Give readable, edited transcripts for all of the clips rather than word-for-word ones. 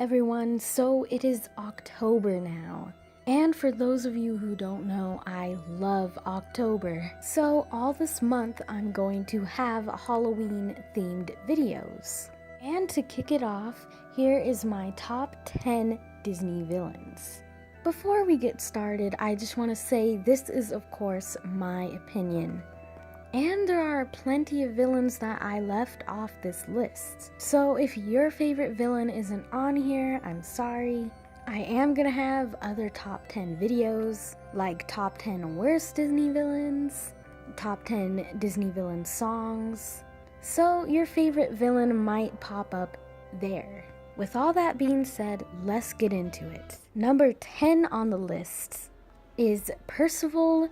everyone, so it is October now. And for those of you who don't know, I love October. So all this month I'm going to have Halloween themed videos. And to kick it off, here is my top 10 Disney villains. Before we get started, I just want to say this is of course my opinion. And there are plenty of villains that I left off this list. So if your favorite villain isn't on here, I'm sorry. I am gonna have other top 10 videos, like top 10 worst Disney villains, top 10 Disney villain songs. So your favorite villain might pop up there. With all that being said, let's get into it. Number 10 on the list is Percival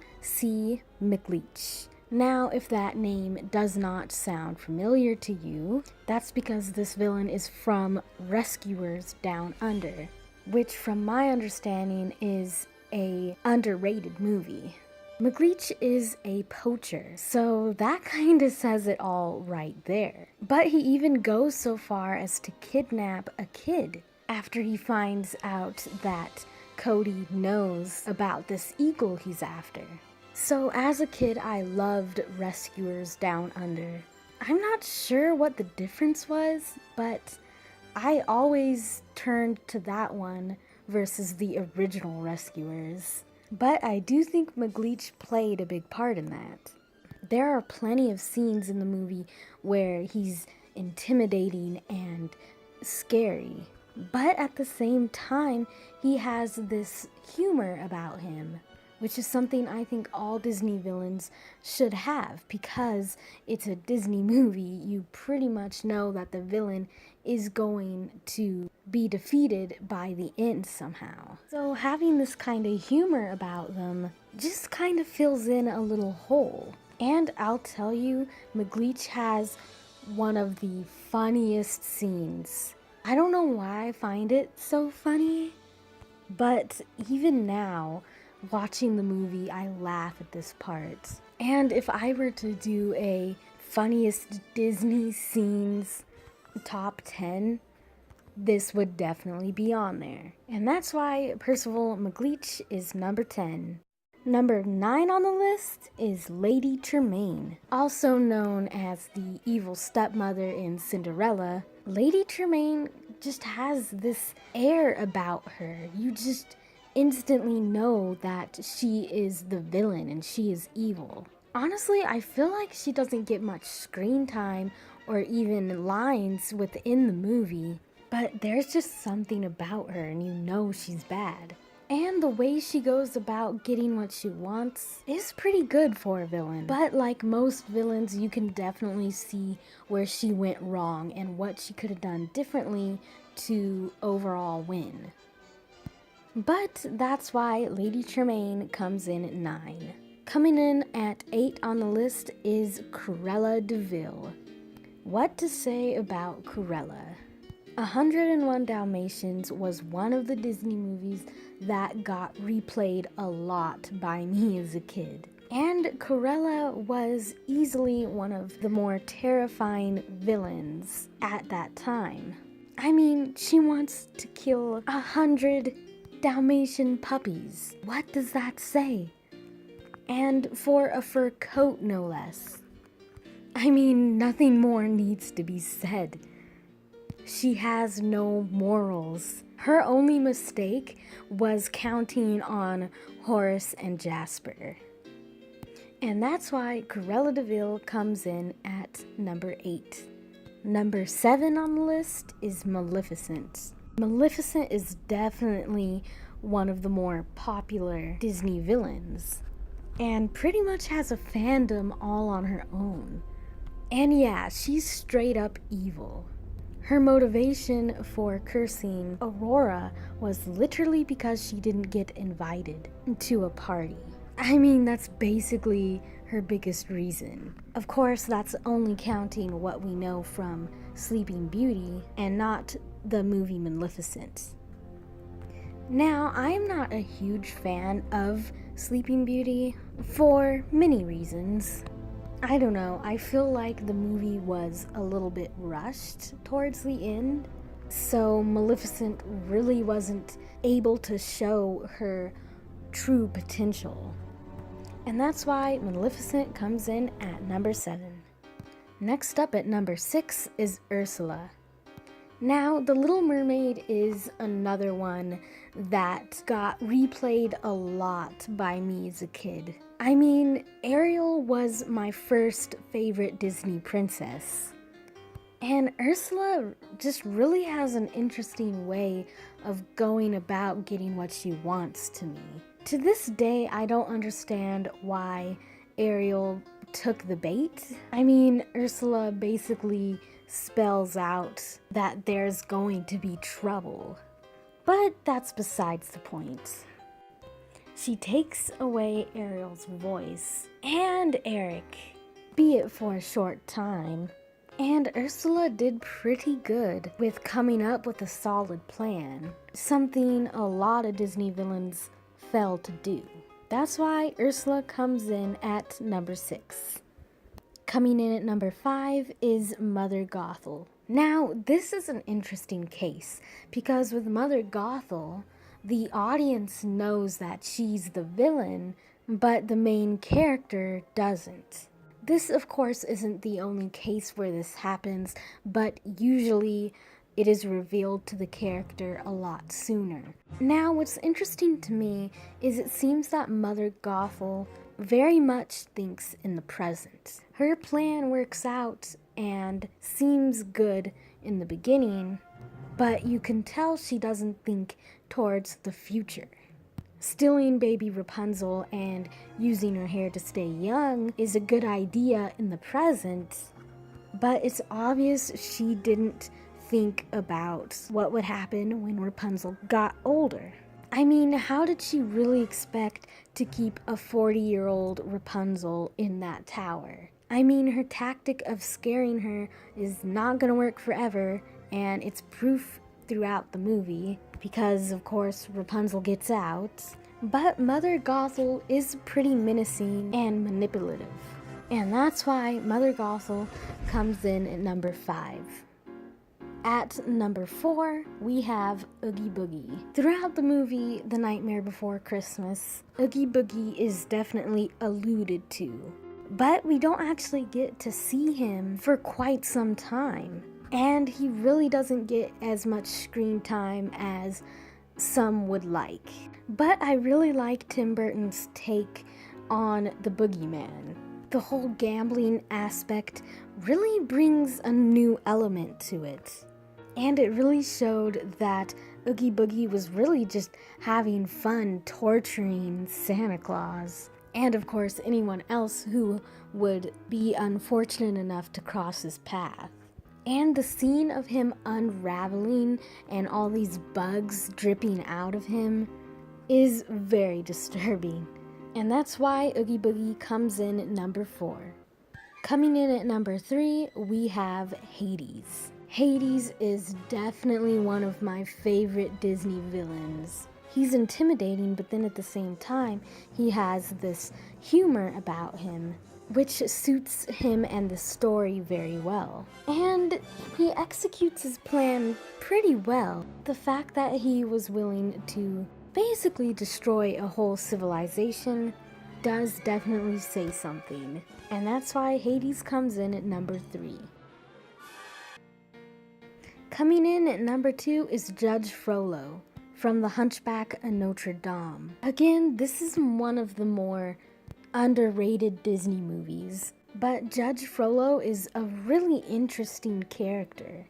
McLeish. Now, if that name does not sound familiar to you, that's because this villain is from Rescuers Down Under, which from my understanding is a underrated movie. McLeish is a poacher, so that kinda says it all right there. But he even goes so far as to kidnap a kid after he finds out that Cody knows about this eagle he's after. So as a kid, I loved Rescuers Down Under. I'm not sure what the difference was, but I always turned to that one versus the original Rescuers. But I do think McLeish played a big part in that. There are plenty of scenes in the movie where he's intimidating and scary. But at the same time, he has this humor about him, which is something I think all Disney villains should have, because it's a Disney movie. You pretty much know that the villain is going to be defeated by the end somehow. So having this kind of humor about them just kind of fills in a little hole. And I'll tell you, McLeish has one of the funniest scenes. I don't know why I find it so funny, but even now, watching the movie, I laugh at this part. And if I were to do a funniest Disney scenes top 10, this would definitely be on there. And that's why Percival McLeish is number 10. Number 9 on the list is Lady Tremaine. Also known as the evil stepmother in Cinderella, Lady Tremaine just has this air about her. You just instantly know that she is the villain and she is evil. Honestly, I feel like she doesn't get much screen time or even lines within the movie, but there's just something about her and you know she's bad. And the way she goes about getting what she wants is pretty good for a villain. But like most villains, you can definitely see where she went wrong and what she could have done differently to overall win. But that's why Lady Tremaine comes in at 9. Coming in at 8 on the list is Cruella de Vil. What to say about Cruella? 101 Dalmatians was one of the Disney movies that got replayed a lot by me as a kid. And Cruella was easily one of the more terrifying villains at that time. I mean, she wants to kill 100 Dalmatian puppies. What does that say? And for a fur coat, no less. I mean, nothing more needs to be said. She has no morals. Her only mistake was counting on Horace and Jasper. And that's why Cruella de Vil comes in at number 8. Number 7 on the list is Maleficent. Maleficent is definitely one of the more popular Disney villains, and pretty much has a fandom all on her own. And yeah, she's straight up evil. Her motivation for cursing Aurora was literally because she didn't get invited to a party. I mean, that's basically her biggest reason. Of course, that's only counting what we know from Sleeping Beauty and not the movie Maleficent. Now, I'm not a huge fan of Sleeping Beauty for many reasons. I don't know, I feel like the movie was a little bit rushed towards the end. So Maleficent really wasn't able to show her true potential. And that's why Maleficent comes in at number 7. Next up at number 6 is Ursula. Now, The Little Mermaid is another one that got replayed a lot by me as a kid. I mean, Ariel was my first favorite Disney princess. And Ursula just really has an interesting way of going about getting what she wants to me. To this day, I don't understand why Ariel took the bait. I mean, Ursula basically spells out that there's going to be trouble. But that's besides the point. She takes away Ariel's voice and Eric, be it for a short time. And Ursula did pretty good with coming up with a solid plan, something a lot of Disney villains fail to do. That's why Ursula comes in at number 6. Coming in at number 5 is Mother Gothel. Now, this is an interesting case because with Mother Gothel, the audience knows that she's the villain, but the main character doesn't. This, of course, isn't the only case where this happens, but usually it is revealed to the character a lot sooner. Now, what's interesting to me is it seems that Mother Gothel very much thinks in the present. Her plan works out and seems good in the beginning, but you can tell she doesn't think towards the future. Stealing baby Rapunzel and using her hair to stay young is a good idea in the present, but it's obvious she didn't think about what would happen when Rapunzel got older. I mean, how did she really expect to keep a 40-year-old Rapunzel in that tower? I mean, her tactic of scaring her is not gonna work forever, and it's proof throughout the movie, because of course Rapunzel gets out. But Mother Gothel is pretty menacing and manipulative. And that's why Mother Gothel comes in at number 5. At number 4, we have Oogie Boogie. Throughout the movie, The Nightmare Before Christmas, Oogie Boogie is definitely alluded to. But we don't actually get to see him for quite some time. And he really doesn't get as much screen time as some would like. But I really like Tim Burton's take on the boogeyman. The whole gambling aspect really brings a new element to it. And it really showed that Oogie Boogie was really just having fun torturing Santa Claus. And of course, anyone else who would be unfortunate enough to cross his path. And the scene of him unraveling and all these bugs dripping out of him is very disturbing. And that's why Oogie Boogie comes in at number 4. Coming in at number 3, we have Hades. Hades is definitely one of my favorite Disney villains. He's intimidating, but then at the same time, he has this humor about him, which suits him and the story very well. And he executes his plan pretty well. The fact that he was willing to basically destroy a whole civilization does definitely say something. And that's why Hades comes in at number 3. Coming in at number 2 is Judge Frollo from The Hunchback of Notre Dame. Again, this is one of the more underrated Disney movies, but Judge Frollo is a really interesting character.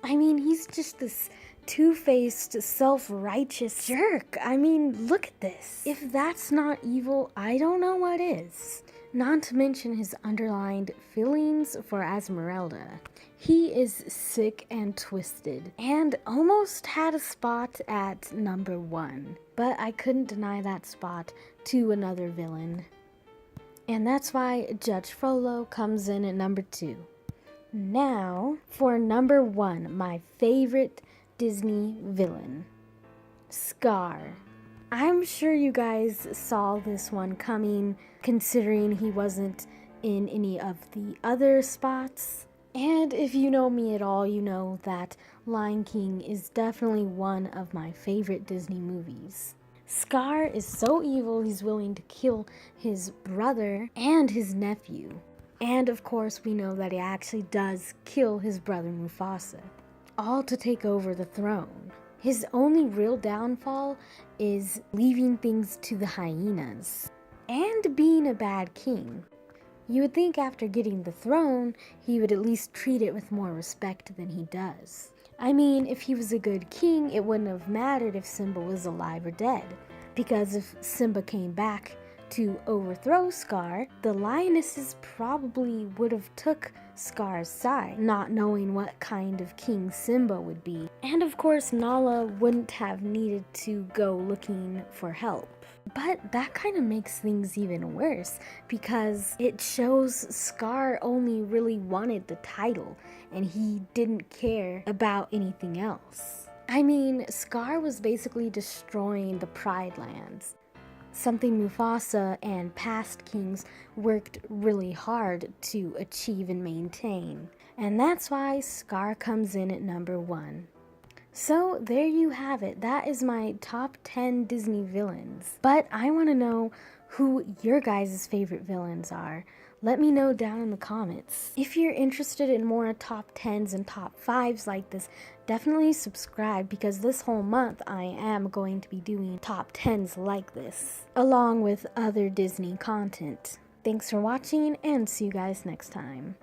I mean, he's just this two-faced, self-righteous jerk. I mean, look at this. If that's not evil, I don't know what is. Not to mention his underlined feelings for Esmeralda. He is sick and twisted, and almost had a spot at number 1, but I couldn't deny that spot to another villain. And that's why Judge Frollo comes in at number 2. Now, for number 1, my favorite Disney villain, Scar. I'm sure you guys saw this one coming, considering he wasn't in any of the other spots. And if you know me at all, you know that Lion King is definitely one of my favorite Disney movies. Scar is so evil he's willing to kill his brother and his nephew. And of course we know that he actually does kill his brother Mufasa, all to take over the throne. His only real downfall is leaving things to the hyenas and being a bad king. You would think after getting the throne, he would at least treat it with more respect than he does. I mean, if he was a good king, it wouldn't have mattered if Simba was alive or dead. Because if Simba came back to overthrow Scar, the lionesses probably would have took Scar's side, not knowing what kind of king Simba would be. And of course, Nala wouldn't have needed to go looking for help. But that kind of makes things even worse because it shows Scar only really wanted the title and he didn't care about anything else. I mean, Scar was basically destroying the Pride Lands, something Mufasa and past kings worked really hard to achieve and maintain. And that's why Scar comes in at number 1. So there you have it. That is my top 10 Disney villains. But I want to know who your guys' favorite villains are. Let me know down in the comments. If you're interested in more top 10s and top 5s like this, definitely subscribe because this whole month I am going to be doing top 10s like this, along with other Disney content. Thanks for watching and see you guys next time.